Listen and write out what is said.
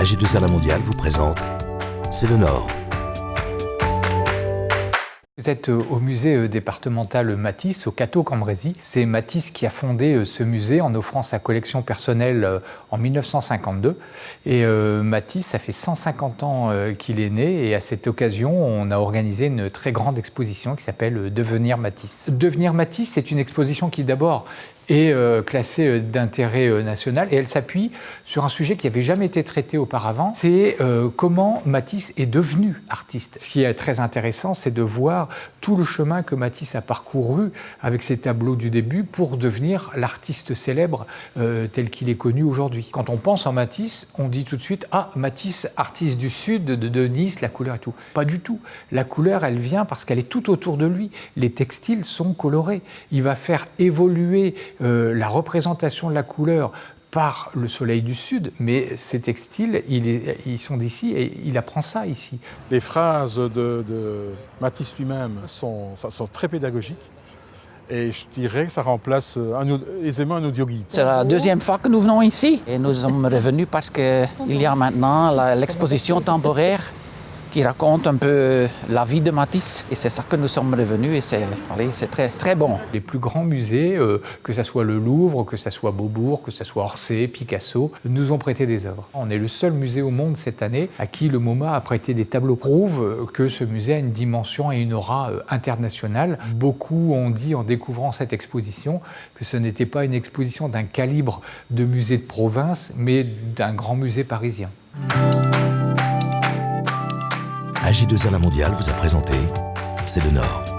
AG2R La Mondiale vous présente C'est le Nord. Vous êtes au musée départemental Matisse, au Cateau-Cambrésis. C'est Matisse qui a fondé ce musée en offrant sa collection personnelle en 1952. Et Matisse, ça fait 150 ans qu'il est né. Et à cette occasion, on a organisé une très grande exposition qui s'appelle Devenir Matisse. Devenir Matisse, c'est une exposition qui d'abord est classée d'intérêt national et elle s'appuie sur un sujet qui n'avait jamais été traité auparavant, c'est comment Matisse est devenu artiste. Ce qui est très intéressant, c'est de voir tout le chemin que Matisse a parcouru avec ses tableaux du début pour devenir l'artiste célèbre tel qu'il est connu aujourd'hui. Quand on pense en Matisse, on dit tout de suite « Ah, Matisse, artiste du Sud, de Nice, la couleur et tout ». Pas du tout. La couleur, elle vient parce qu'elle est tout autour de lui. Les textiles sont colorés. Il va faire évoluer la représentation de la couleur par le soleil du Sud, mais ces textiles, ils sont d'ici et il apprend ça ici. Les phrases de Matisse lui-même sont très pédagogiques et je dirais que ça remplace aisément un audioguide. C'est la deuxième fois que nous venons ici et nous sommes revenus parce qu'il y a maintenant l'exposition temporaire qui raconte un peu la vie de Matisse. Et c'est ça que nous sommes revenus et c'est très, très bon. Les plus grands musées, que ce soit le Louvre, que ce soit Beaubourg, que ce soit Orsay, Picasso, nous ont prêté des œuvres. On est le seul musée au monde cette année à qui le MoMA a prêté des tableaux. Prouve que ce musée a une dimension et une aura internationale. Beaucoup ont dit en découvrant cette exposition que ce n'était pas une exposition d'un calibre de musée de province, mais d'un grand musée parisien. AG2R La Mondiale vous a présenté C'est le Nord.